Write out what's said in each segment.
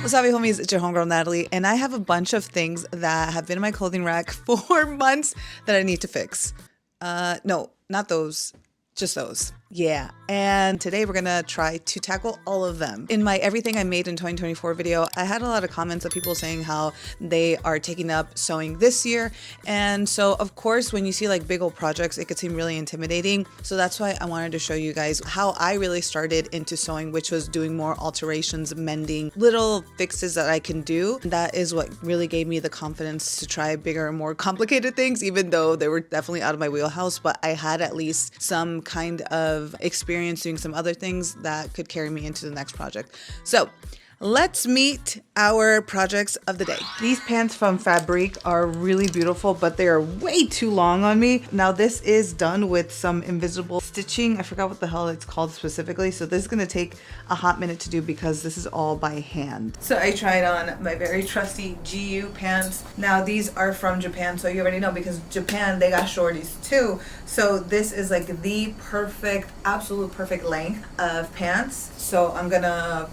What's up, homies? It's your homegirl Natalie, and I have a bunch of things that have been in my clothing rack for months that I need to fix. No, not those, just those. Yeah, and today we're gonna try to tackle all of them. In my everything I made in 2024 video, I had a lot of comments of people saying how they are taking up sewing this year. And so of course, when you see like big old projects, it could seem really intimidating. So that's why I wanted to show you guys how I really started into sewing, which was doing more alterations, mending, little fixes that I can do. That is what really gave me the confidence to try bigger and more complicated things, even though they were definitely out of my wheelhouse, but I had at least some kind of experience doing some other things that could carry me into the next project. So let's meet our projects of the day. These pants from Fabric are really beautiful, but they are way too long on me. Now this is done with some invisible stitching. I forgot what the hell it's called specifically. So this is gonna take a hot minute to do because this is all by hand. So I tried on my very trusty GU pants. Now these are from Japan, so you already know because Japan, they got shorties too. So this is like the perfect, absolute perfect length of pants. So I'm gonna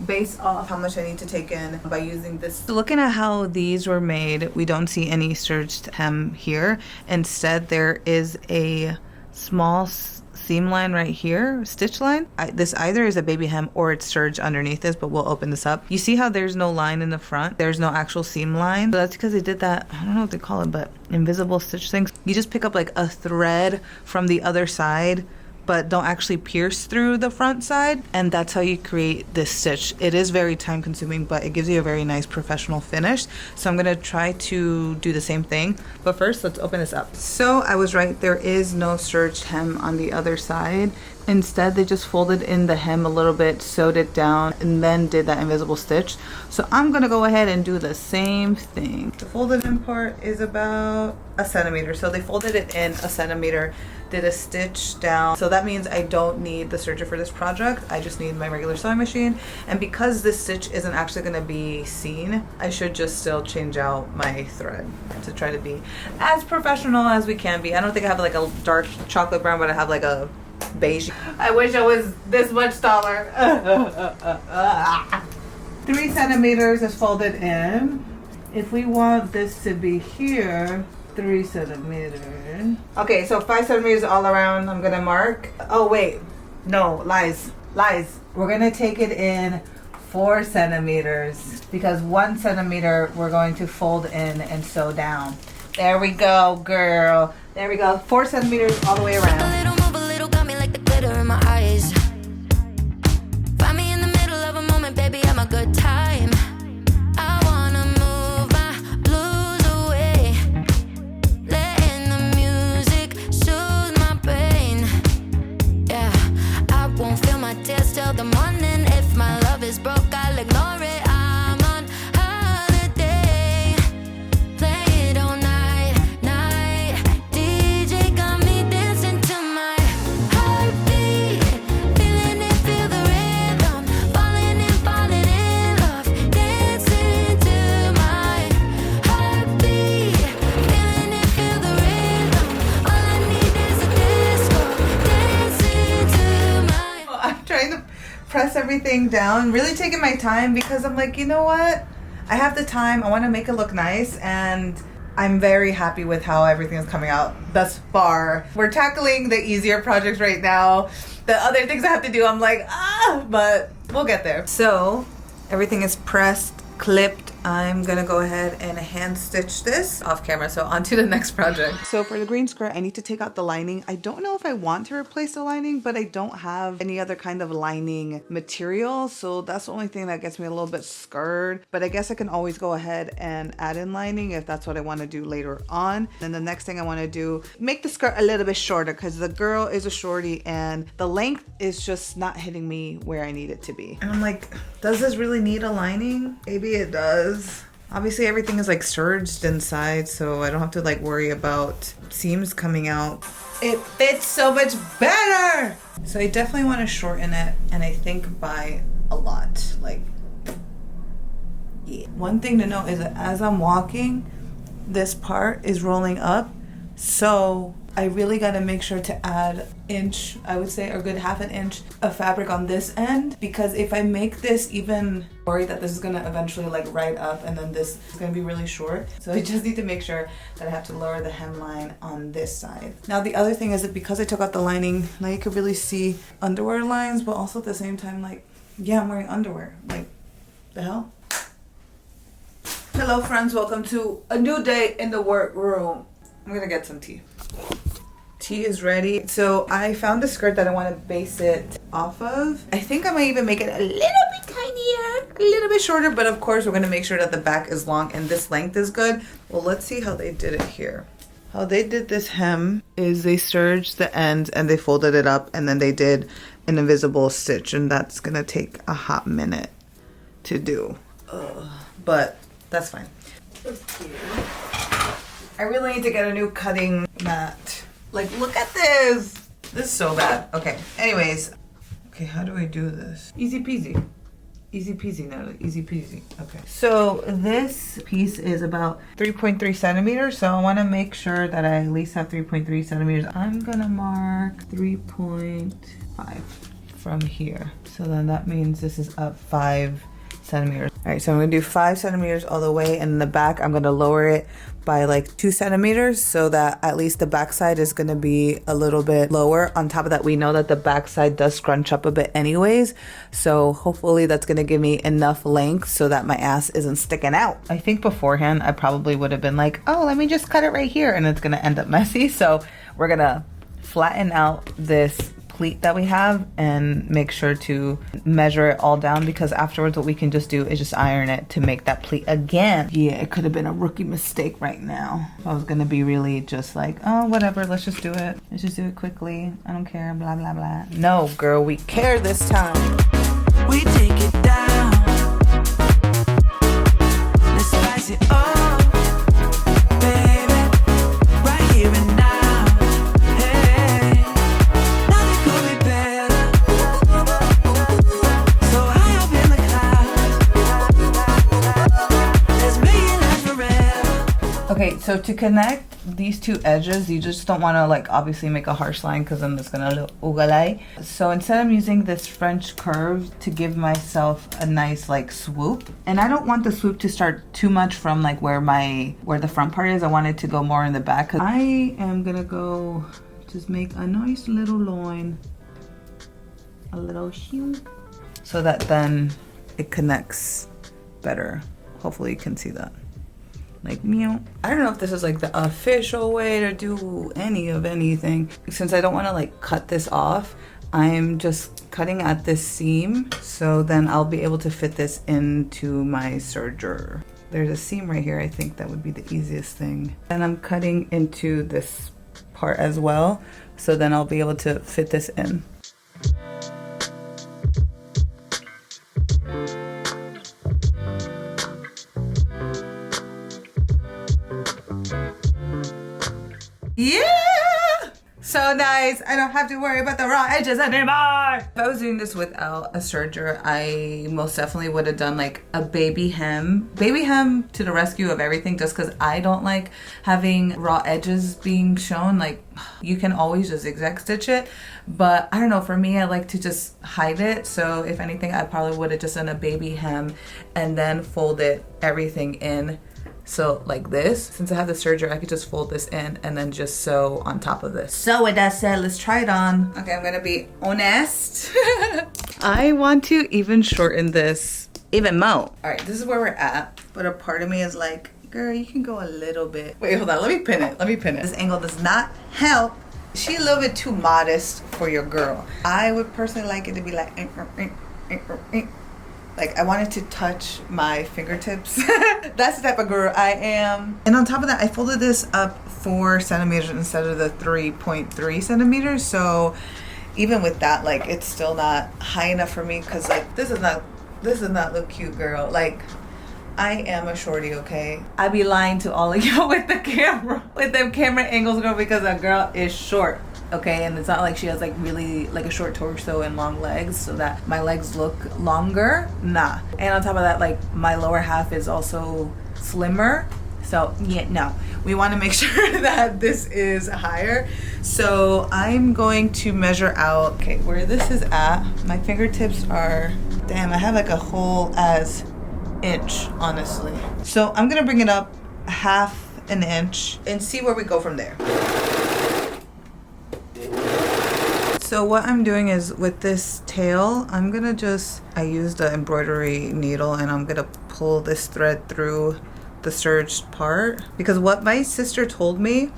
base off how much I need to take in by using this. So looking at how these were made, we don't see any serged hem here. Instead, there is a small seam line right here, stitch line. This either is a baby hem or it's serged underneath this, but we'll open this up. You see how there's no line in the front? There's no actual seam line. So that's because they did that, I don't know what they call it, but invisible stitch things. You just pick up like a thread from the other side, but don't actually pierce through the front side, and that's how you create this stitch. It is very time consuming, but it gives you a very nice professional finish. So I'm gonna try to do the same thing, but first let's open this up. So I was right, there is no serged hem on the other side. Instead, they just folded in the hem a little bit, sewed it down, and then did that invisible stitch. So I'm gonna go ahead and do the same thing. The folded in part is about a centimeter. So they folded it in a centimeter, did a stitch down. So that means I don't need the serger for this project. I just need my regular sewing machine. And because this stitch isn't actually gonna be seen, I should just still change out my thread to try to be as professional as we can be. I don't think I have like a dark chocolate brown, but I have like a beige. I wish I was this much taller. 3 centimeters is folded in. If we want this to be here, 3 centimeters. Okay, so 5 centimeters all around. I'm gonna mark. Oh wait, no, lies. We're gonna take it in 4 centimeters because 1 centimeter we're going to fold in and sew down. There we go, girl. There we go. 4 centimeters all the way around. In my eyes, find me in the middle of a moment, baby, I'm a good time. I wanna move my blues away, letting the music soothe my brain. Yeah, I won't feel my tears till the morning. If my love is broke, I'll ignore it. I'm on holiday, play it all night. DJ got me dancing to my heartbeat, feeling it, feel the rhythm, falling in love, dancing to my heartbeat, feeling it, feel the rhythm. All I need is a disco, dancing to my. I'm trying to press everything down, really taking my time because I'm like, you know what? I have the time. I want to make it look nice, and I'm very happy with how everything is coming out thus far. We're tackling the easier projects right now. The other things I have to do, I'm like, but we'll get there. So everything is pressed, clipped. I'm gonna go ahead and hand stitch this off camera. So on to the next project. So for the green skirt, I need to take out the lining. I don't know if I want to replace the lining, but I don't have any other kind of lining material. So that's the only thing that gets me a little bit scared. But I guess I can always go ahead and add in lining if that's what I want to do later on. Then the next thing I want to do, make the skirt a little bit shorter because the girl is a shorty and the length is just not hitting me where I need it to be. And I'm like, does this really need a lining? Maybe it does. Obviously everything is like serged inside, so I don't have to like worry about seams coming out. It fits so much better. So I definitely want to shorten it, and I think by a lot. Like, yeah. One thing to note is that as I'm walking, this part is rolling up, so I really gotta make sure to add inch, I would say, or good half an inch of fabric on this end, because if I make this even, worried that this is gonna eventually like ride up and then this is gonna be really short. So I just need to make sure that I have to lower the hemline on this side. Now the other thing is that because I took out the lining, now you could really see underwear lines, but also at the same time, like, yeah, I'm wearing underwear. Like, the hell? Hello friends, welcome to a new day in the workroom. I'm gonna get some tea. Tea is ready. So I found the skirt that I want to base it off of. I think I might even make it a little bit tinier, a little bit shorter, but of course we're gonna make sure that the back is long and this length is good. Well, let's see how they did it here. How they did this hem is they serged the ends and they folded it up and then they did an invisible stitch, and that's gonna take a hot minute to do. But that's fine. I really need to get a new cutting mat. Like, look at this. This is so bad. Okay, anyways. Okay, how do I do this? Easy peasy. Easy peasy, Natalie. Easy peasy. Okay. So this piece is about 3.3 centimeters. So I want to make sure that I at least have 3.3 centimeters. I'm going to mark 3.5 from here. So then that means this is up 5 centimeters. All right, so I'm gonna do 5 centimeters all the way, and in the back I'm gonna lower it by like 2 centimeters so that at least the back side is gonna be a little bit lower. On top of that, we know that the back side does scrunch up a bit anyways, so hopefully that's gonna give me enough length so that my ass isn't sticking out. I think beforehand I probably would have been like, oh, let me just cut it right here, and it's gonna end up messy. So we're gonna flatten out this pleat that we have and make sure to measure it all down, because afterwards what we can just do is just iron it to make that pleat again. Yeah, it could have been a rookie mistake right now. I was gonna be really just like, oh, whatever, let's just do it. Let's just do it quickly. I don't care, blah, blah, blah. No, girl, we care this time. We take it down. Let's spice it up, baby, right here and now. Okay, so to connect these two edges, you just don't want to like obviously make a harsh line because then it's gonna look ougalay. So instead I'm using this French curve to give myself a nice like swoop. And I don't want the swoop to start too much from like where the front part is. I want it to go more in the back. Cause I am gonna go just make a nice little loin, a little shoo, so that then it connects better. Hopefully you can see that. Like, meow. I don't know if this is like the official way to do anything. Since I don't want to like cut this off, I'm just cutting at this seam, so then I'll be able to fit this into my serger. There's a seam right here. I think that would be the easiest thing. And I'm cutting into this part as well, so then I'll be able to fit this in. Yeah! So nice. I don't have to worry about the raw edges anymore. If I was doing this without a serger, I most definitely would have done like a baby hem. Baby hem to the rescue of everything, just because I don't like having raw edges being shown. Like, you can always just zigzag stitch it, but I don't know, for me I like to just hide it. So if anything, I probably would have just done a baby hem and then folded everything in. So like this, since I have the serger, I could just fold this in and then just sew on top of this. So with that said, let's try it on. Okay, I'm gonna be honest. I want to even shorten this even more. All right, this is where we're at. But a part of me is like, girl, you can go a little bit. Wait, hold on, let me pin it. This angle does not help. She's a little bit too modest for your girl. I would personally like it to be like, like I wanted to touch my fingertips. That's the type of girl I am. And on top of that, I folded this up 4 centimeters instead of the 3.3 centimeters. So even with that, like, it's still not high enough for me, because like this does not look cute, girl. Like, I am a shorty, okay? I be lying to all of you with the camera, with them camera angles, girl, because a girl is short. Okay, and it's not like she has like really like a short torso and long legs so that my legs look longer. Nah. And on top of that, like, my lower half is also slimmer, So yeah, no, we want to make sure that this is higher. So I'm going to measure out, okay, where this is at. My fingertips are, damn, I have like a whole as inch, honestly. So I'm gonna bring it up half an inch and see where we go from there. So what I'm doing is with this tail, I'm gonna I used the embroidery needle and I'm gonna pull this thread through the serged part, because what my sister told me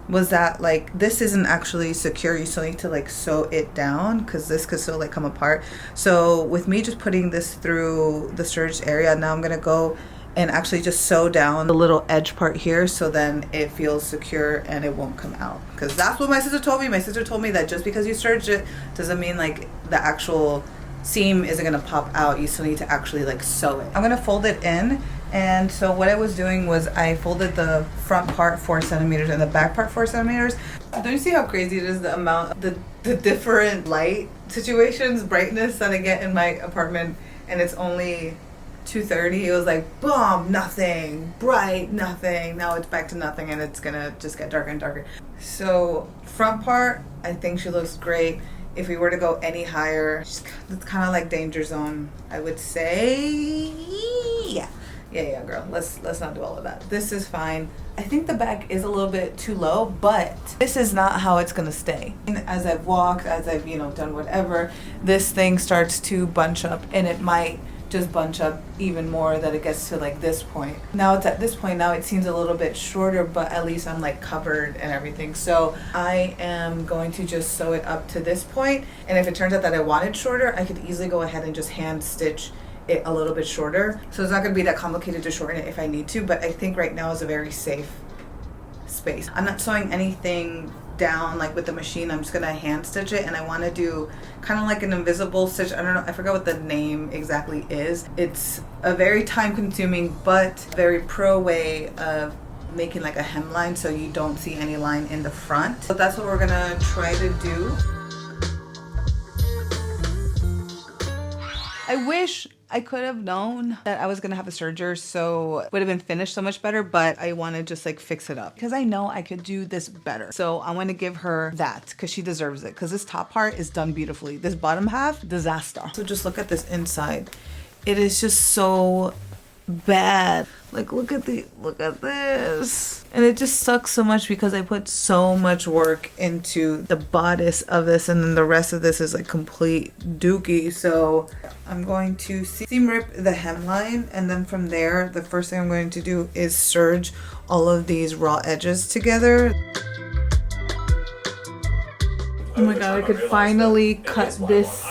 was that like this isn't actually secure. You still need to like sew it down because this could still like come apart. So with me just putting this through the serged area, now I'm gonna go and actually just sew down the little edge part here so then it feels secure and it won't come out. Because that's what my sister told me. My sister told me that just because you serged it doesn't mean like the actual seam isn't gonna pop out. You still need to actually like sew it. I'm gonna fold it in. And so what I was doing was I folded the front part 4 centimeters and the back part 4 centimeters. Don't you see how crazy it is, the amount, the different light situations, brightness that I get in my apartment, and it's only 2:30. It was like boom, nothing, bright, nothing. Now it's back to nothing and it's gonna just get darker and darker. So front part, I think she looks great. If we were to go any higher, it's kind of like danger zone, I would say. Yeah, girl. Let's not do all of that. This is fine. I think the back is a little bit too low, but this is not how it's gonna stay. As I've walked, as I've done whatever, this thing starts to bunch up, and it might just bunch up even more that it gets to like this point. Now it's at this point, now it seems a little bit shorter, but at least I'm like covered and everything. So I am going to just sew it up to this point, and if it turns out that I want it shorter, I could easily go ahead and just hand stitch it a little bit shorter. So it's not going to be that complicated to shorten it if I need to, but I think right now is a very safe space. I'm not sewing anything down like with the machine. I'm just going to hand stitch it, and I want to do kind of like an invisible stitch. I don't know, I forgot what the name exactly is. It's a very time consuming but very pro way of making like a hemline so you don't see any line in the front. So that's what we're going to try to do. I wish I could have known that I was gonna have a serger, so it would have been finished so much better, but I want to just like fix it up because I know I could do this better. So I want to give her that because she deserves it, because this top part is done beautifully. This bottom half, disaster. So just look at this inside. It is just so bad. Like look at this. And it just sucks so much because I put so much work into the bodice of this, and then the rest of this is like complete dookie. So I'm going to seam rip the hemline, and then from there the first thing I'm going to do is serge all of these raw edges together. Oh my god, I could finally cut this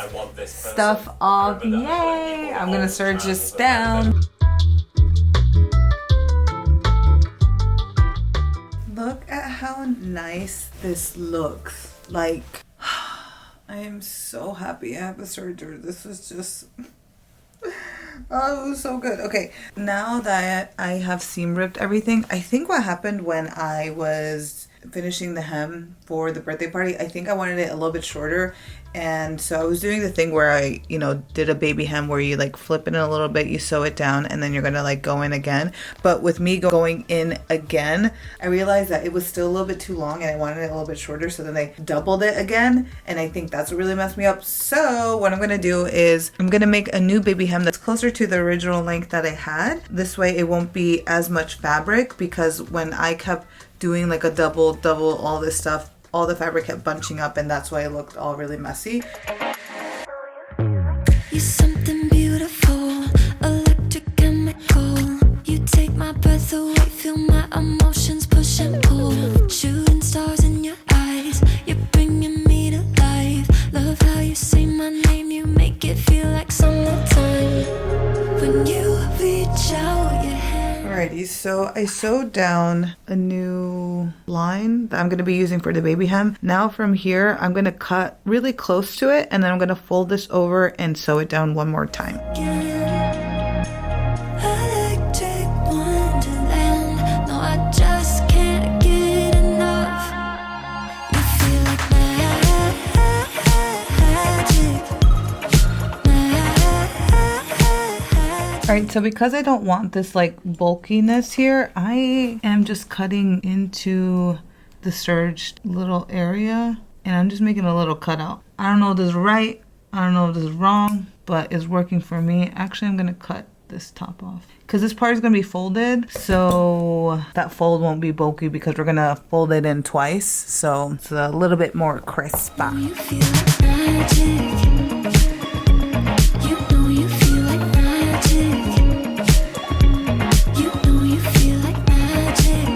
stuff off. Yay! I'm gonna serge this down. Look at how nice this looks. Like, I am so happy I have a serger. This is just, oh, it was so good. Okay, now that I have seam ripped everything, I think what happened when I was finishing the hem for the birthday party, I think I wanted it a little bit shorter. And so I was doing the thing where I, did a baby hem where you like flip it in a little bit, you sew it down, and then you're gonna like go in again. But with me going in again, I realized that it was still a little bit too long and I wanted it a little bit shorter. So then I doubled it again, and I think that's what really messed me up. So what I'm gonna do is I'm gonna make a new baby hem that's closer to the original length that I had. This way it won't be as much fabric, because when I kept doing like a double all this stuff, all the fabric kept bunching up, and that's why it looked all really messy. You're something beautiful, electric chemical. You take my breath away, feel my emotions push and pull. Shooting stars in your eyes, you're bringing me to life. Love how you say my name, you make it feel like summertime. When you reach out your hand. Alrighty, so I sewed down a new line that I'm going to be using for the baby hem. Now from here, I'm going to cut really close to it, and then I'm going to fold this over and sew it down one more time. Electric wonderland, no, I just can't get enough. You feel like magic. Alright, so because I don't want this like bulkiness here, I am just cutting into the serged little area and I'm just making a little cutout. I don't know if this is right, I don't know if this is wrong, but it's working for me. Actually, I'm gonna cut this top off because this part is gonna be folded, so that fold won't be bulky because we're gonna fold it in twice, so it's a little bit more crisp. You feel like magic. You know you feel like magic. You know you feel like magic.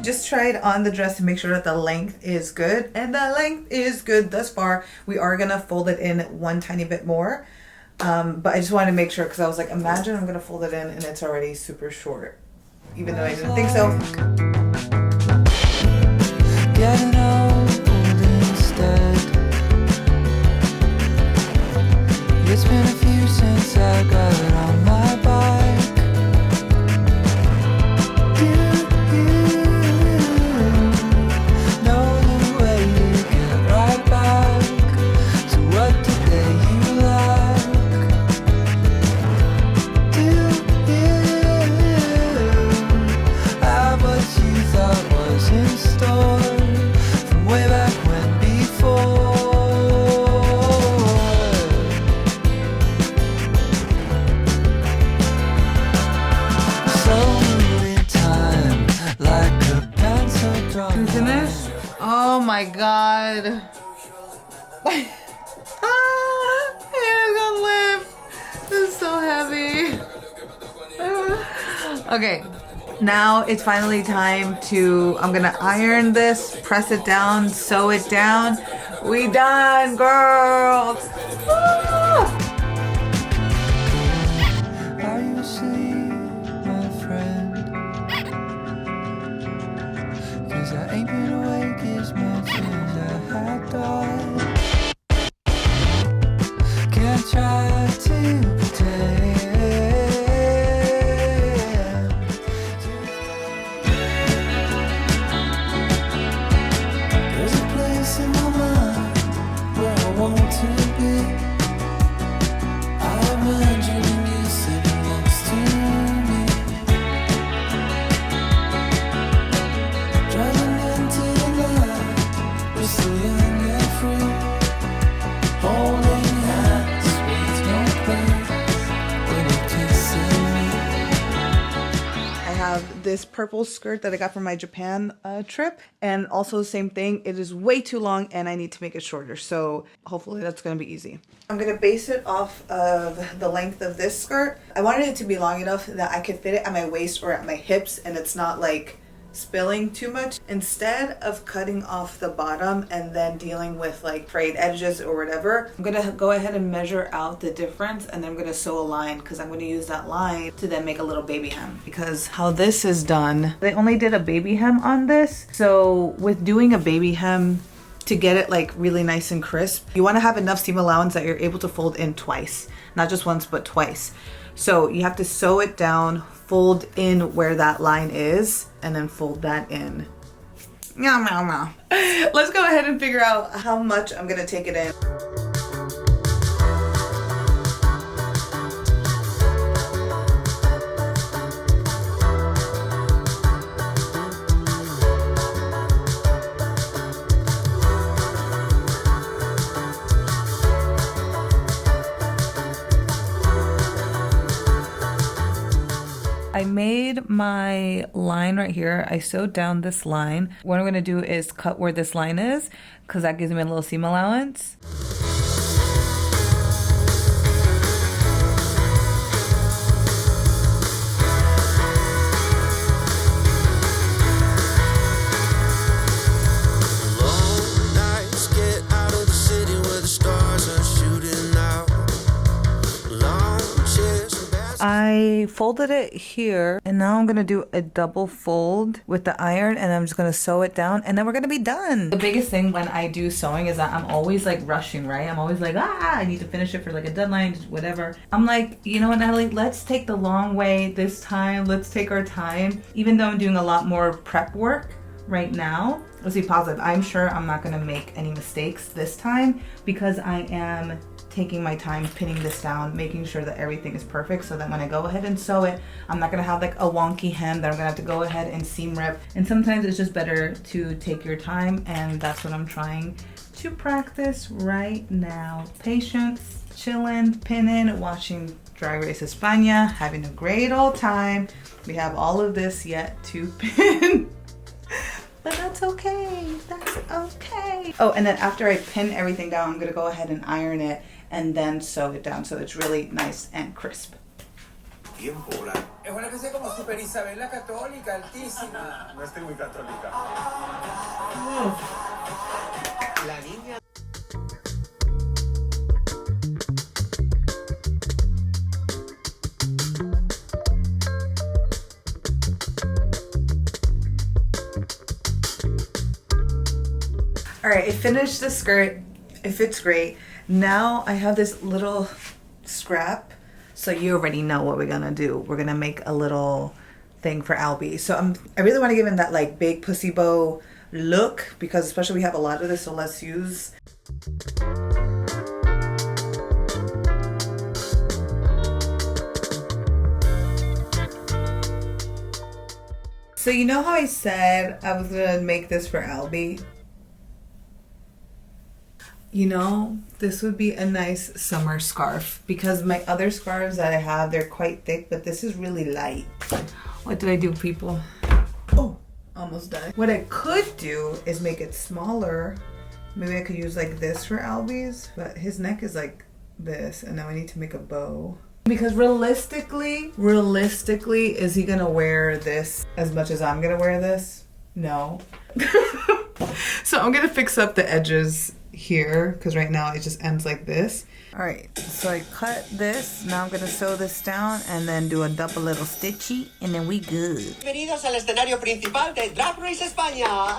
Just try it on the dress to make sure that the length is good, and the length is good thus far. We are gonna fold it in one tiny bit more, but I just wanted to make sure because I was like, imagine I'm gonna fold it in and it's already super short, even though I didn't think so. Getting old instead. It's been a few since I got on my bike. Do you know the way to get right back to what today you like? Do you have what you thought was in store from way back when before? Slowly in time, like a pencil drawn. Finish? Oh my god. It's gonna lift. This is so heavy. Okay, now it's finally time to, I'm gonna iron this, press it down, sew it down. We done, girls. Ah! Are you asleep, my friend? 'Cause I ain't been awake as much as I had thought. Can't try to pretend. There's a place in my mind where I want to be. I imagine you sitting next to me, driving into the night. We're still young and free, holding hands with no place when you're kissing me. I have this purple skirt that I got from my Japan trip, and also the same thing. It is way too long and I need to make it shorter, so hopefully that's going to be easy. I'm going to base it off of the length of this skirt. I wanted it to be long enough that I could fit it at my waist or at my hips and it's not like spilling too much. Instead of cutting off the bottom and then dealing with like frayed edges or whatever, I'm gonna go ahead and measure out the difference, and then I'm gonna sew a line because I'm gonna use that line to then make a little baby hem. Because how this is done, they only did a baby hem on this, so with doing a baby hem, to get it like really nice and crisp, you want to have enough seam allowance that you're able to fold in twice, not just once but twice. So you have to sew it down, fold in where that line is, and then fold that in. Meow, meow, meow. Let's go ahead and figure out how much I'm gonna take it in. I made my line right here. I sewed down this line. What I'm gonna do is cut where this line is, because that gives me a little seam allowance. Long nights, get out of the city where the stars are shooting out. Long chairs and baskets. I folded it here, and now I'm gonna do a double fold with the iron, and I'm just gonna sew it down, and then we're gonna be done. The biggest thing when I do sewing is that I'm always like rushing, right? I'm always like, I need to finish it for like a deadline, whatever. I'm like, you know what, Natalie, let's take the long way this time. Let's take our time. Even though I'm doing a lot more prep work right now, let's be positive. I'm sure I'm not gonna make any mistakes this time because I am taking my time pinning this down, making sure that everything is perfect so that when I go ahead and sew it, I'm not gonna have like a wonky hem that I'm gonna have to go ahead and seam rip. And sometimes it's just better to take your time, and that's what I'm trying to practice right now. Patience, chilling, pinning, watching Drag Race España, having a great old time. We have all of this yet to pin. But that's okay, that's okay. Oh, and then after I pin everything down, I'm gonna go ahead and iron it and then sew it down so it's really nice and crisp. Bien pura. Es una que sea como Super Isabela católica, altísima. No estoy muy católica. La niña. All right, I finished the skirt. It fits great. Now I have this little scrap. So you already know what we're gonna do. We're gonna make a little thing for Albie. So I really want to give him that like big pussy bow look because especially we have a lot of this, so let's use. So you know how I said I was gonna make this for Albie? You know, this would be a nice summer scarf because my other scarves that I have, they're quite thick, but this is really light. What did I do, people? Oh, almost done. What I could do is make it smaller. Maybe I could use like this for Albie's, but his neck is like this, and now I need to make a bow. Because realistically, is he gonna wear this as much as I'm gonna wear this? No. So I'm gonna fix up the edges here because right now it just ends like this. All right, so I cut this. Now I'm gonna sew this down and then do a double little stitchy, and then we good. Bienvenidos al escenario principal de Drag Race España.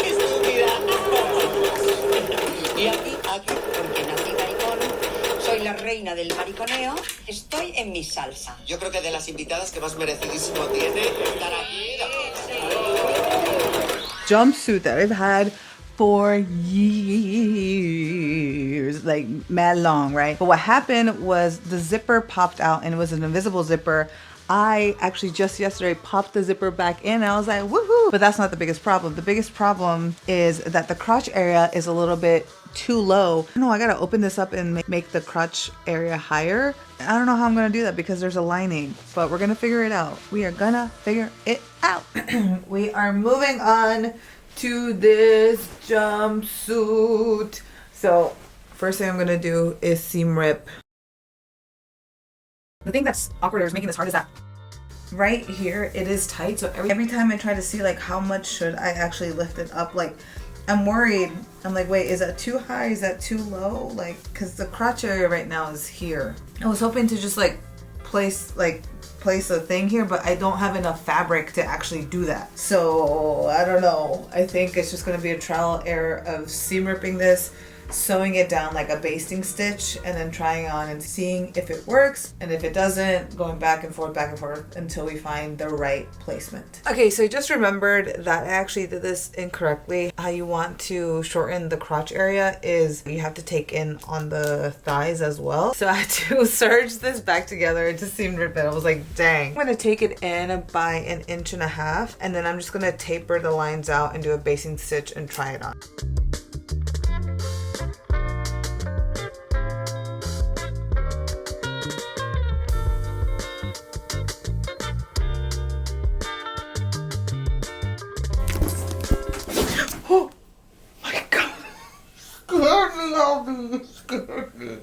Estúpida. Y aquí, porque nací maricón, soy la reina del mariconeo, estoy en mi salsa. Yo creo que de las invitadas que más merecidísimo tiene estar aquí. Jumpsuit that I've had for years, like mad long, right? But what happened was the zipper popped out and it was an invisible zipper. I actually just yesterday popped the zipper back in and I was like, woohoo! But that's not the biggest problem. The biggest problem is that the crotch area is a little bit too low. No, I gotta open this up and make the crotch area higher. I don't know how I'm gonna do that because there's a lining, but we're gonna figure it out. We are gonna figure it out. We are moving on to this jumpsuit. So first thing I'm gonna do is seam rip. The thing that's awkward or is making this hard is that right here it is tight, so every time I try to see like how much should I actually lift it up, like I'm worried. I'm like, wait, is that too high? Is that too low? Like, cause the crotch area right now is here. I was hoping to just like place a thing here, but I don't have enough fabric to actually do that. So I don't know. I think it's just gonna be a trial and error of seam ripping this, sewing it down like a basting stitch, and then trying on and seeing if it works, and if it doesn't, going back and forth until we find the right placement. Okay, so I just remembered that I actually did this incorrectly. How you want to shorten the crotch area is you have to take in on the thighs as well. So I had to serge this back together and just seam rip it. I was like, dang. I'm gonna take it in by 1.5 inches, and then I'm just gonna taper the lines out and do a basting stitch and try it on. Oh my god. Scared me.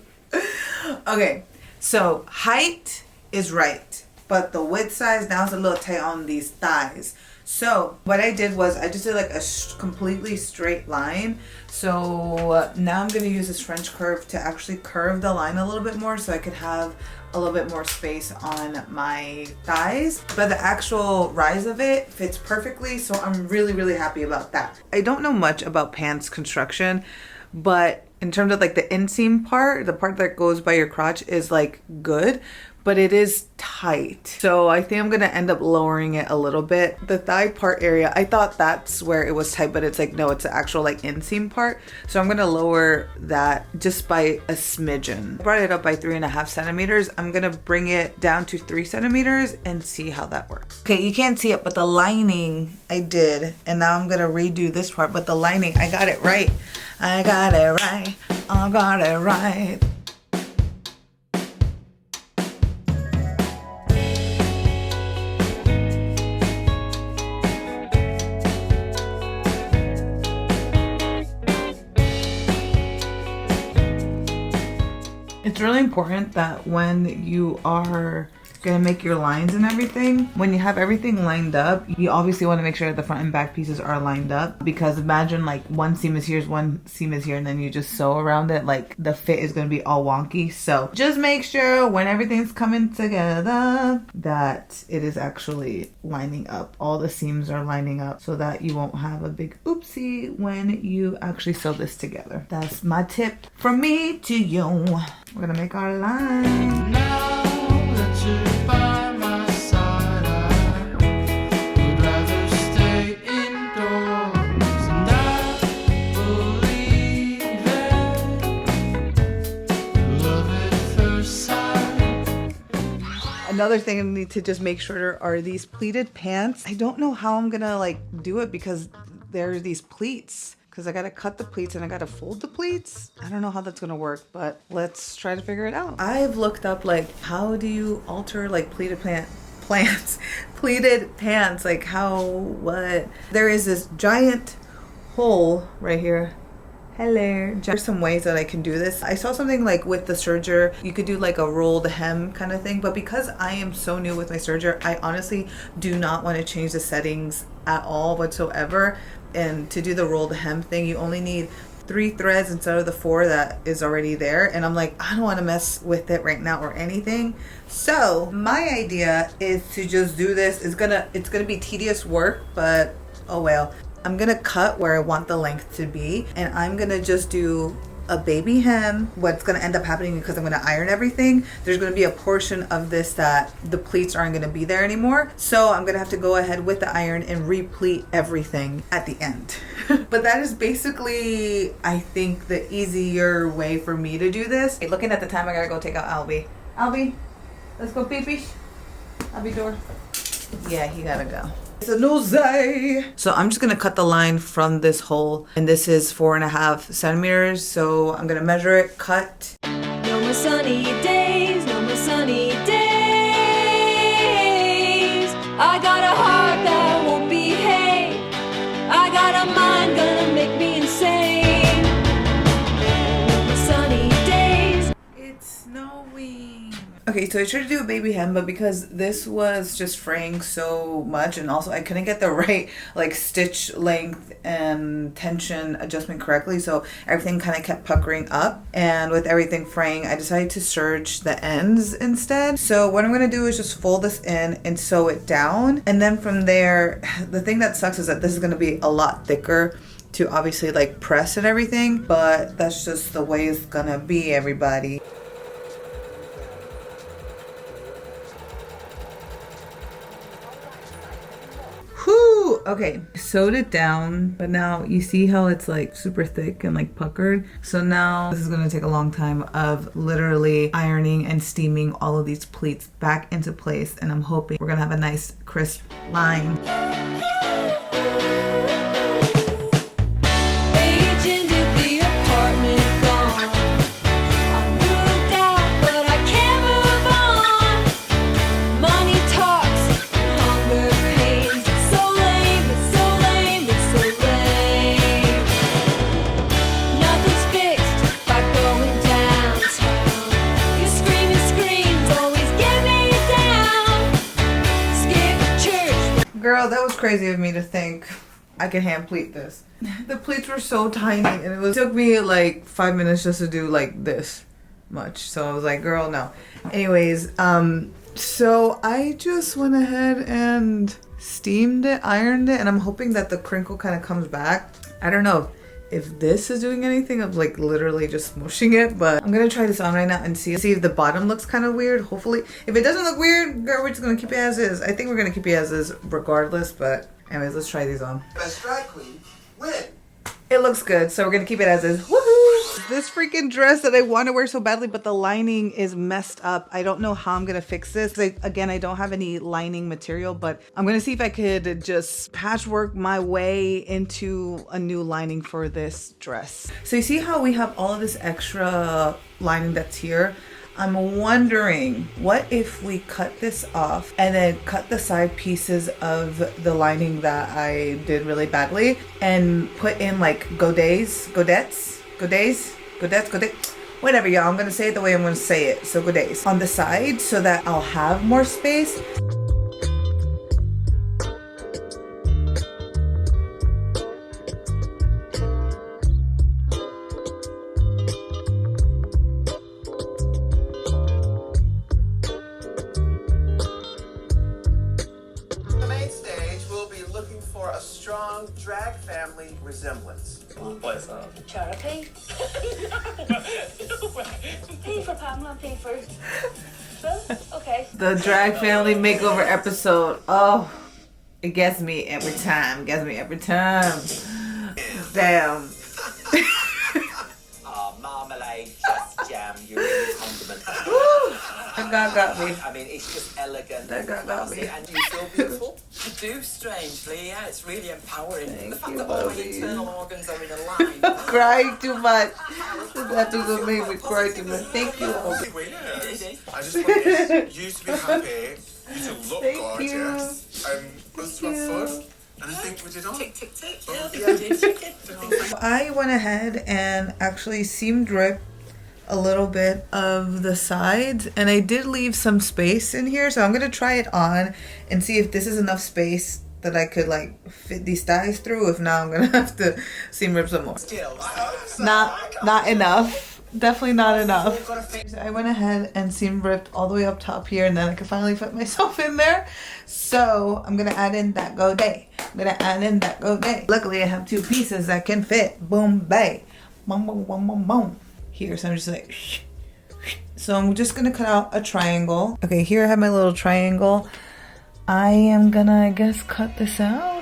Okay, so height is right, but the width size now is a little tight on these thighs. So what I did was I just did like a completely straight line. So now I'm going to use this French curve to actually curve the line a little bit more so I could have a little bit more space on my thighs. But the actual rise of it fits perfectly, so I'm really happy about that. I don't know much about pants construction, but in terms of like the inseam part, the part that goes by your crotch is like good, but it is tight. So I think I'm gonna end up lowering it a little bit. The thigh part area, I thought that's where it was tight, but it's like, no, it's the actual like inseam part. So I'm gonna lower that just by a smidgen. I brought it up by 3.5 centimeters. I'm gonna bring it down to 3 centimeters and see how that works. Okay, you can't see it, but the lining I did, and now I'm gonna redo this part, but the lining, I got it right. I got it right, I got it right. It's really important that when you are gonna make your lines and everything, when you have everything lined up, you obviously want to make sure that the front and back pieces are lined up, because imagine like one seam is here, one seam is here, and then you just sew around it, like the fit is gonna be all wonky. So just make sure when everything's coming together that it is actually lining up. All the seams are lining up so that you won't have a big oopsie when you actually sew this together. That's my tip from me to you. We're gonna make our line. Now that you're by my side, I would rather stay indoors, and I believe it. Love at first sight. Another thing I need to just make sure are these pleated pants. I don't know how I'm gonna like do it because there's these pleats. Because I gotta cut the pleats and I gotta fold the pleats. I don't know how that's gonna work, but let's try to figure it out. I've looked up like how do you alter like pleated pleated pants, like how, what? There is this giant hole right here. Hello. There's some ways that I can do this. I saw something like with the serger, you could do like a rolled hem kind of thing, but because I am so new with my serger, I honestly do not want to change the settings at all whatsoever. And to do the rolled hem thing, you only need 3 threads instead of the 4 that is already there. And I'm like, I don't want to mess with it right now or anything. So my idea is to just do this. It's gonna be tedious work, but oh well. I'm gonna cut where I want the length to be, and I'm gonna just do a baby hem. What's gonna end up happening, because I'm gonna iron everything, there's gonna be a portion of this that the pleats aren't gonna be there anymore. So I'm gonna have to go ahead with the iron and re-pleat everything at the end. But that is basically, I think, the easier way for me to do this. Okay, looking at the time, I gotta go take out Albie. Albie, let's go pee-pee. Albie door. Yeah, he gotta go. It's a nose. So I'm just gonna cut the line from this hole, and this is 4.5 centimeters. So I'm gonna measure it, cut. No more sunny days, no more sunny days. I got a heart that won't behave. I got a mind gonna make me insane. No more sunny days. It's snowing. Okay, so I tried to do a baby hem, but because this was just fraying so much, and also I couldn't get the right like stitch length and tension adjustment correctly, so everything kind of kept puckering up. And with everything fraying, I decided to serge the ends instead. So what I'm gonna do is just fold this in and sew it down, and then from there, the thing that sucks is that this is gonna be a lot thicker to obviously like press and everything, but that's just the way it's gonna be, everybody. Whew! Okay, sewed it down, but now you see how it's like super thick and like puckered. So now this is gonna take a long time of literally ironing and steaming all of these pleats back into place, and I'm hoping we're gonna have a nice crisp line. Agent at the apartment gone. I'm moved out, but I can't move on. Money talks, hunger pains. It's so lame, it's so lame, it's so lame. Nothing's fixed by going downtown. Your screaming screams always get me down. Skip church. Girl, that was crazy of me to think I could hand pleat this. The pleats were so tiny, and it took me like 5 minutes just to do like this much. So I was like, girl, no. Anyways, so I just went ahead and steamed it, ironed it, and I'm hoping that the crinkle kind of comes back. I don't know. if this is doing anything of like literally just smushing it, but I'm gonna try this on right now and see if the bottom looks kind of weird. Hopefully, if it doesn't look weird, girl, we're just gonna keep it as is. I think we're gonna keep it as is regardless, but anyways, let's try these on. Best drag queen, win. It looks good, so we're gonna keep it as is. Woohoo! This freaking dress that I want to wear so badly, but the lining is messed up. I don't know how I'm gonna fix this. Again, I don't have any lining material, but I'm gonna see if I could just patchwork my way into a new lining for this dress. So you see how we have all of this extra lining that's here? I'm wondering, what if we cut this off and then cut the side pieces of the lining that I did really badly and put in like godets, whatever, y'all. I'm gonna say it the way I'm gonna say it. So godets on the side so that I'll have more space. Drag family resemblance. Charity. P for Pamela, P for Phil. Okay. The drag family makeover episode. Oh, it gets me every time. Damn. Marmalade, just jam, you're in condiment. That guy got me. I mean, it's just elegant. That guy got me. And you feel beautiful? I do, strangely. Yeah, it's really empowering. Thank the fact you, that all my Bobby. internal organs are in a line. Crying too much. This episode made me cry too much. Thank you. I just want you to be happy, you to look Thank gorgeous, you. us to have fun, and I think we did all. Tick, tick, tick. I went ahead and actually seam dripped a little bit of the sides, and I did leave some space in here, so I'm gonna try it on and see if this is enough space that I could like fit these thighs through. If not, I'm gonna have to seam rip some more. Not enough. Definitely not enough. So I went ahead and seam ripped all the way up top here, and then I could finally fit myself in there. So I'm gonna add in that godet. Luckily I have two pieces that can fit. Boom, bay. Boom, boom, boom, boom, boom. Here, so I'm just like, so I'm just gonna cut out a triangle. Okay, here I have my little triangle. I am gonna, I guess, cut this out.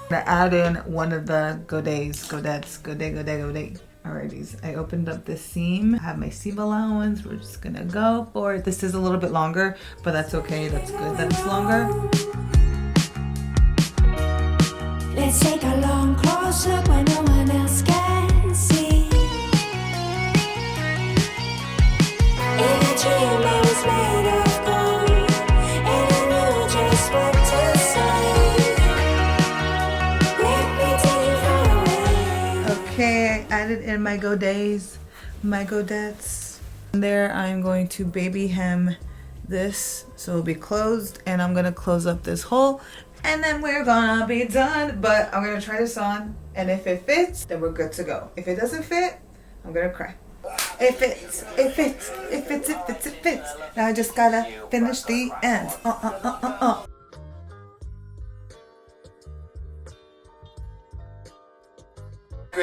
Gonna add in one of the godets. Alrighties, I opened up the seam. I have my seam allowance. We're just gonna go for it. This is a little bit longer, but that's okay. That's good that it's longer. Let's take a long close look when no one else can see. In a dream I was made of gold, and I knew just what to say. Let me take you far away. Okay, I added in my godets, my godettes. And there I'm going to baby hem this so it'll be closed, and I'm gonna close up this hole, and then we're gonna be done. But I'm gonna try this on, and if it fits, then we're good to go. If it doesn't fit, I'm gonna cry. It fits, it fits, it fits, it fits, it fits. Now I just gotta finish the ends.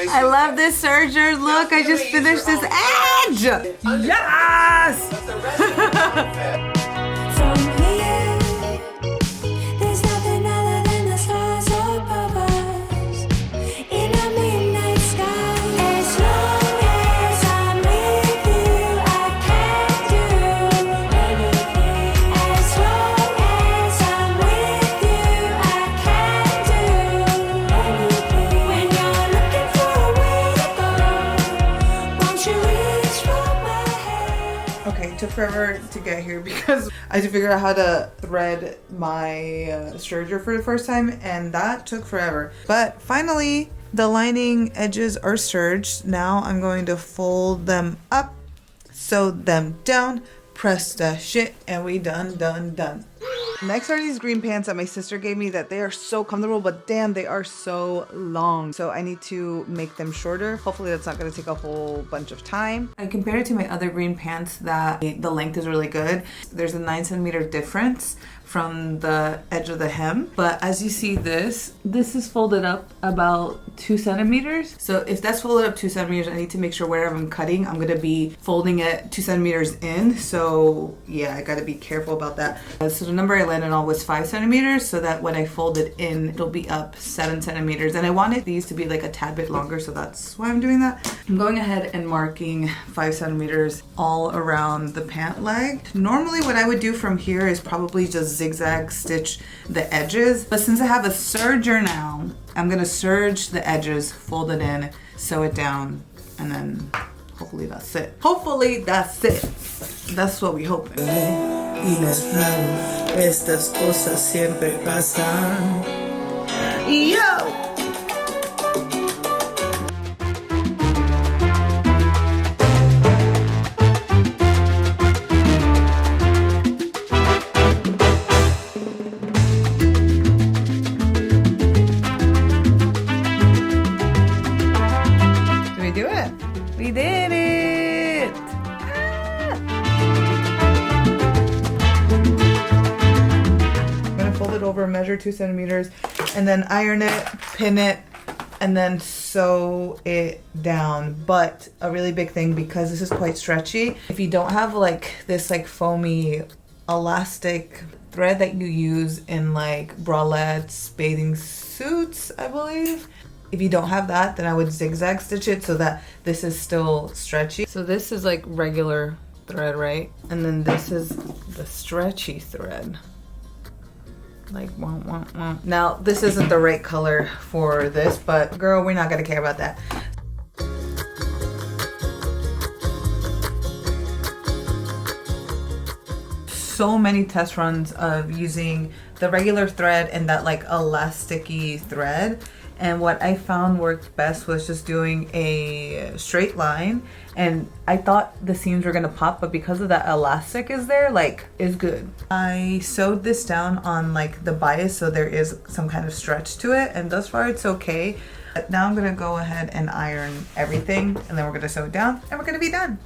I love this serger look. I just finished this edge. Yes! From here, there's nothing other than the stars above us in a midnight sky. As long as I'm with you, I can do anything. As long as I'm with you, I can do anything. When you're looking for a way to go, won't you reach for my hand? Okay, it took forever to get here because I had to figure out how to thread my serger for the first time, and that took forever. But finally, the lining edges are serged. Now I'm going to fold them up, sew them down, press the shit, and we done. Next are these green pants that my sister gave me that they are so comfortable, but damn, they are so long. So I need to make them shorter. Hopefully that's not gonna take a whole bunch of time. I compared it to my other green pants that the length is really good. There's a 9 cm difference from the edge of the hem, but as you see, this is folded up about 2 centimeters. So if that's folded up 2 centimeters, I need to make sure wherever I'm cutting, I'm gonna be folding it 2 centimeters in. So yeah, I gotta be careful about that. So the number I landed on was 5 centimeters, so that when I fold it in, it'll be up 7 centimeters. And I wanted these to be like a tad bit longer, so that's why I'm doing that. I'm going ahead and marking 5 centimeters all around the pant leg. Normally what I would do from here is probably just zigzag stitch the edges, but since I have a serger now, I'm gonna serge the edges, fold it in, sew it down, and then hopefully that's it. Hopefully that's it. That's what we hope. Y no es raro, estas cosas siempre pasan. Yo! Do it. We did it. I'm gonna fold it over, measure 2 centimeters, and then iron it, pin it, and then sew it down. But a really big thing, because this is quite stretchy, if you don't have like this like foamy elastic thread that you use in like bralettes, bathing suits, I believe. If you don't have that, then I would zigzag stitch it so that this is still stretchy. So this is like regular thread, right? And then this is the stretchy thread. Like, wah, wah, wah. Now, this isn't the right color for this, but girl, we're not gonna care about that. So many test runs of using the regular thread and that like elasticy thread, and what I found worked best was just doing a straight line, and I thought the seams were gonna pop, but because of that elastic is there, like, is good. I sewed this down on like the bias so there is some kind of stretch to it, and thus far it's okay. But now I'm gonna go ahead and iron everything, and then we're gonna sew it down and we're gonna be done.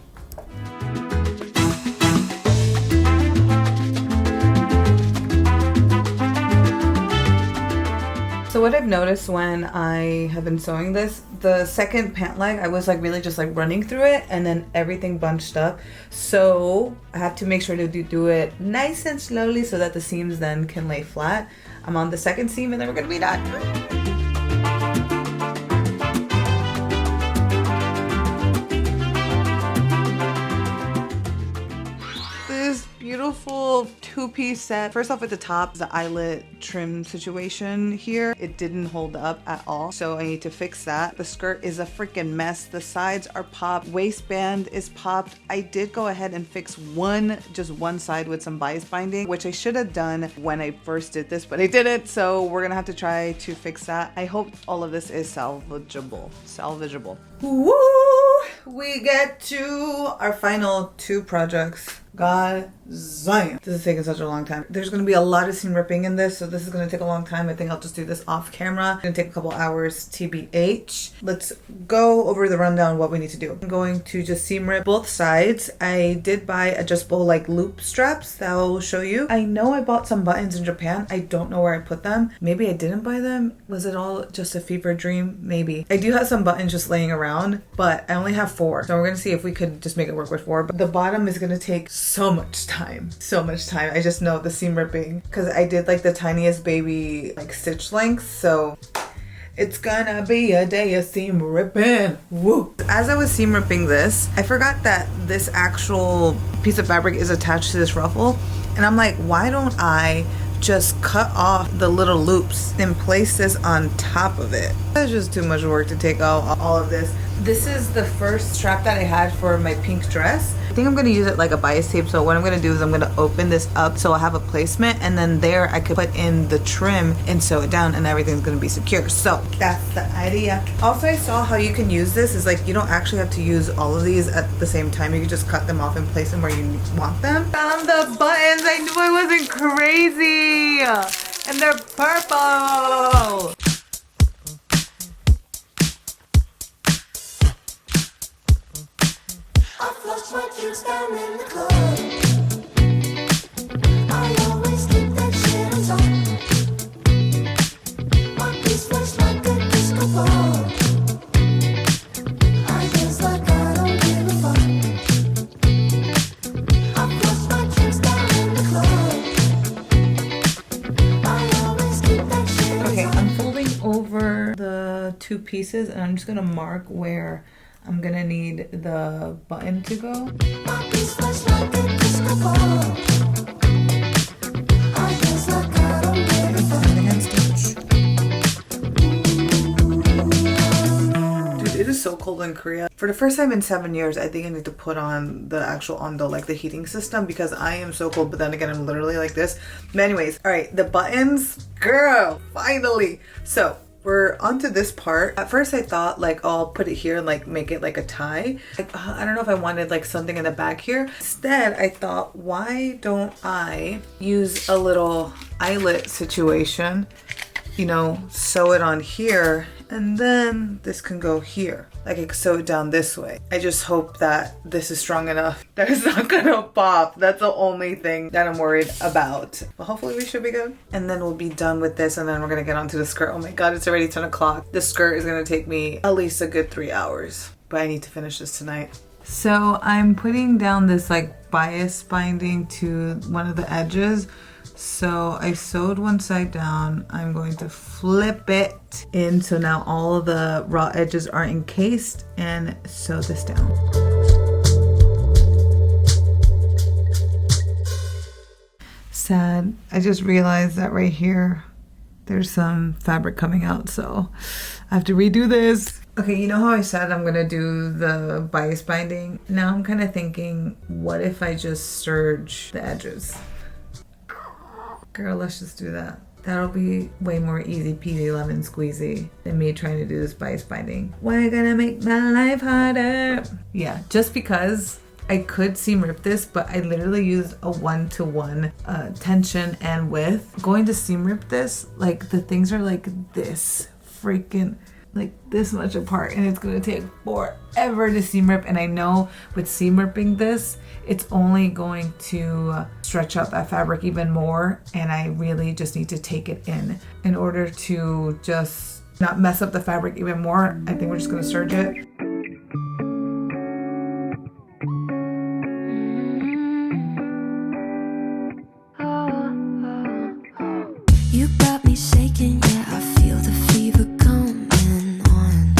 So what I've noticed when I have been sewing this, the second pant leg, I was like really just like running through it, and then everything bunched up. So I have to make sure to do it nice and slowly so that the seams then can lay flat. I'm on the second seam and then we're gonna be done. Beautiful two-piece set. First off, at the top, the eyelet trim situation here, it didn't hold up at all, so I need to fix that. The skirt is a freaking mess. The sides are popped, waistband is popped. I did go ahead and fix just one side with some bias binding, which I should have done when I first did this, but I didn't, so we're gonna have to try to fix that. I hope all of this is salvageable. Woo! We get to our final two projects. God damn. This is taking such a long time. There's going to be a lot of seam ripping in this, so this is going to take a long time. I think I'll just do this off camera. It's going to take a couple hours TBH. Let's go over the rundown what we need to do. I'm going to just seam rip both sides. I did buy adjustable like loop straps that I'll show you. I know I bought some buttons in Japan. I don't know where I put them. Maybe I didn't buy them. Was it all just a fever dream? Maybe. I do have some buttons just laying around, but I only have 4. So we're going to see if we could just make it work with 4. But the bottom is going to take so much time. I just know the seam ripping because I did like the tiniest baby like stitch length, so it's gonna be a day of seam ripping. Woo! As I was seam ripping this, I forgot that this actual piece of fabric is attached to this ruffle, and I'm like, why don't I just cut off the little loops and place this on top of it? That's just too much work to take out all of this. This is the first strap that I had for my pink dress. I think I'm gonna use it like a bias tape. So what I'm gonna do is I'm gonna open this up so I'll have a placement, and then there I could put in the trim and sew it down, and everything's gonna be secure. So that's the idea. Also, I saw how you can use this is like you don't actually have to use all of these at the same time. You can just cut them off and place them where you want them. Found the buttons. I knew I wasn't crazy. And they're purple. I flush my drinks down in the club. I always keep that shit on top. My piece flush like a disco ball. I dance like I don't give a fuck. I flush my drinks down in the club. I always keep that shit on top. Okay, I'm folding over the two pieces, and I'm just gonna mark where I'm gonna need the button to go. My piece flush like a disco ball. I dance like I don't give a fuck. And then stitch. Dude, it is so cold in Korea. For the first time in 7 years, I think I need to put on the actual ondo, like the heating system, because I am so cold. But then again, I'm literally like this. But anyways, all right, the buttons, girl, finally. So we're onto this part. At first I thought like, oh, I'll put it here and like make it like a tie. Like, I don't know if I wanted like something in the back here. Instead, I thought, why don't I use a little eyelet situation, you know, sew it on here, and then this can go here. Like I can sew it down this way. I just hope that this is strong enough that it's not gonna pop. That's the only thing that I'm worried about. But hopefully we should be good. And then we'll be done with this, and then we're gonna get onto the skirt. Oh my god, it's already 10 o'clock. This skirt is gonna take me at least a good 3 hours. But I need to finish this tonight. So I'm putting down this like bias binding to one of the edges. So I sewed one side down. I'm going to flip it in so now all of the raw edges are encased, and sew this down. Sad. I just realized that right here there's some fabric coming out, so I have to redo this. Okay, you know how I said I'm gonna do the bias binding? Now I'm kind of thinking, what if I just serge the edges? Girl, let's just do that. That'll be way more easy peasy lemon squeezy than me trying to do this bias binding. We're gonna make my life harder. Yeah, just because I could seam rip this, but I literally used a 1-to-1 tension and width. Going to seam rip this, like the things are like this freaking like this much apart, and it's gonna take forever to seam rip. And I know with seam ripping this, it's only going to stretch out that fabric even more, and I really just need to take it in order to just not mess up the fabric even more. I think we're just gonna serge it. You got me shaking, yeah, I feel the fever coming on.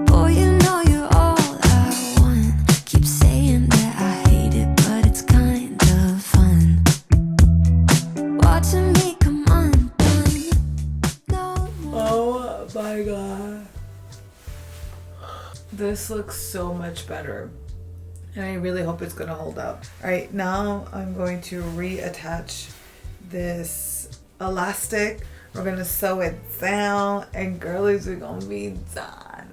Boy, you know you're all I want. Keep saying that I hate it, but it's kind of fun. Watching me come undone. No more. Oh my god. This looks so much better. And I really hope it's gonna hold up. Alright, now I'm going to reattach this elastic. We're gonna sew it down, and girlies, we're gonna be done.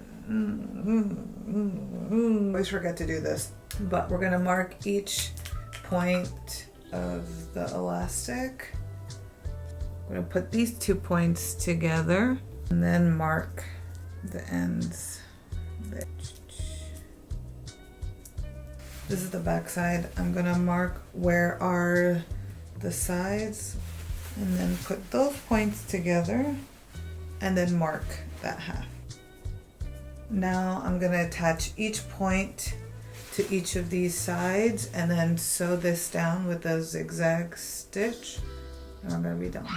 Always forget to do this, but we're gonna mark each point of the elastic. I'm gonna put these 2 points together and then mark the ends. This is the back side. I'm gonna mark where are the sides, and then put those points together, and then mark that half. Now I'm gonna attach each point to each of these sides, and then sew this down with a zigzag stitch and I'm gonna be done.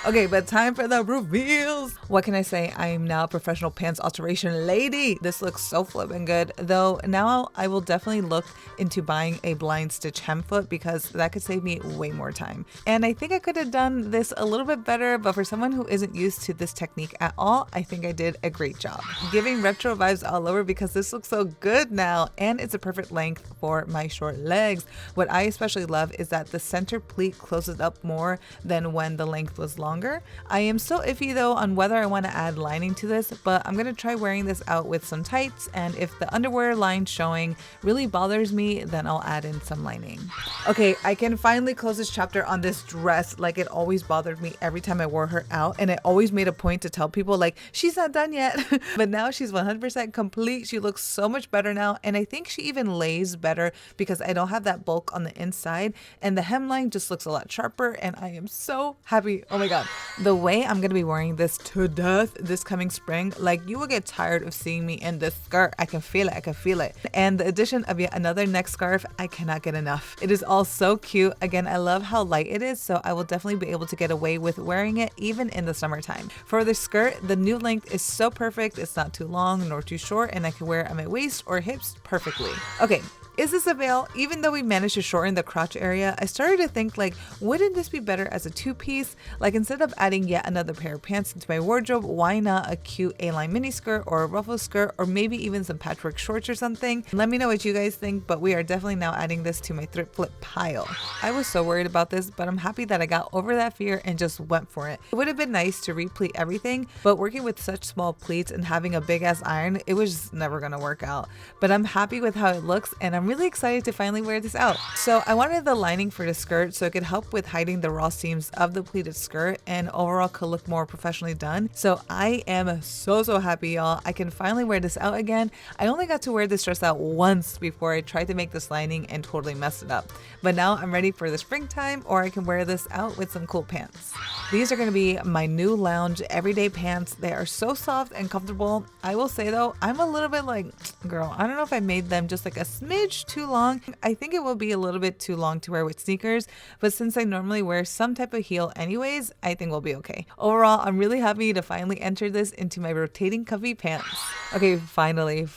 Okay, but time for the reveals. What can I say? I am now a professional pants alteration lady. This looks so flippin' good, though now I will definitely look into buying a blind stitch hem foot because that could save me way more time. And I think I could have done this a little bit better, but for someone who isn't used to this technique at all, I think I did a great job. Giving retro vibes all over because this looks so good now, and it's a perfect length for my short legs. What I especially love is that the center pleat closes up more than when the length was longer. I am still iffy though on whether I want to add lining to this, but I'm gonna try wearing this out with some tights, and if the underwear line showing really bothers me, then I'll add in some lining. Okay, I can finally close this chapter on this dress. Like, it always bothered me every time I wore her out, and I always made a point to tell people like, she's not done yet. But now she's 100% complete. She looks so much better now, and I think she even lays better because I don't have that bulk on the inside, and the hemline just looks a lot sharper, and I am so happy. Oh my god, the way I'm gonna be wearing this to death this coming spring, like, you will get tired of seeing me in this skirt. I can feel it, I can feel it. And the addition of yet another neck scarf, I cannot get enough. It is all so cute. Again, I love how light it is, so I will definitely be able to get away with wearing it even in the summertime. For the skirt, the new length is so perfect. It's not too long nor too short, and I can wear it on my waist or hips perfectly. Okay, is this a veil? Even though we managed to shorten the crotch area, I started to think like, wouldn't this be better as a two-piece? Like, instead of adding yet another pair of pants into my wardrobe, why not a cute A-line mini skirt or a ruffle skirt, or maybe even some patchwork shorts or something? Let me know what you guys think, but we are definitely now adding this to my thrift flip pile. I was so worried about this, but I'm happy that I got over that fear and just went for it. It would have been nice to replete everything, but working with such small pleats and having a big ass iron, it was just never gonna work out. But I'm happy with how it looks, and I'm really excited to finally wear this out. So I wanted the lining for the skirt so it could help with hiding the raw seams of the pleated skirt and overall could look more professionally done. So I am so happy, y'all. I can finally wear this out again. I only got to wear this dress out once before I tried to make this lining and totally messed it up. But now I'm ready for the springtime, or I can wear this out with some cool pants. These are going to be my new lounge everyday pants. They are so soft and comfortable. I will say though, I'm a little bit like, girl, I don't know if I made them just like a smidge too long. I think it will be a little bit too long to wear with sneakers, but since I normally wear some type of heel anyways, I think we'll be okay. Overall, I'm really happy to finally enter this into my rotating comfy pants. Okay, finally,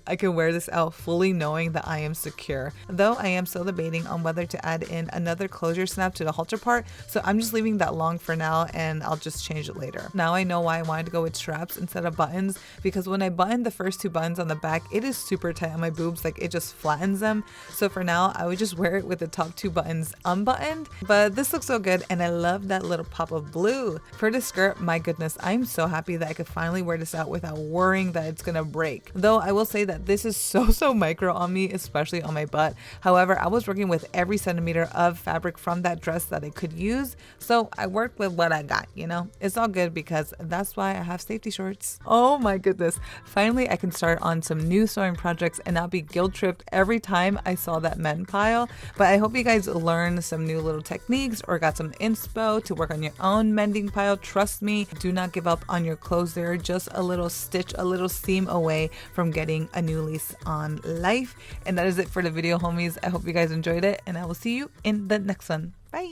I can wear this out fully knowing that I am secure. Though I am still debating on whether to add in another closure snap to the halter part, so I'm just leaving that long for now and I'll just change it later. Now I know why I wanted to go with straps instead of buttons, because when I button the first two buttons on the back, it is super tight on my boobs, like it just flattens them. So for now, I would just wear it with the top two buttons unbuttoned, but this looks so good and I love that little pop of blue. For the skirt, my goodness, I'm so happy that I could finally wear this out without worrying that it's gonna break. Though I will say that this is so micro on me, especially on my butt. However, I was working with every centimeter of fabric from that dress that I could use, so I worked with what I got, you know? It's all good because that's why I have safety shorts. Oh my goodness. Finally, I can start on some new sewing projects and not be guilt-tripped every time I saw that men pile. But I hope you guys learned some new little techniques or got some inspo to work on your own mending pile. Trust me, do not give up on your clothes. They're just a little stitch, a little seam away from getting a new lease on life. And that is it for the video, homies. I hope you guys enjoyed it, and I will see you in the next one. Bye.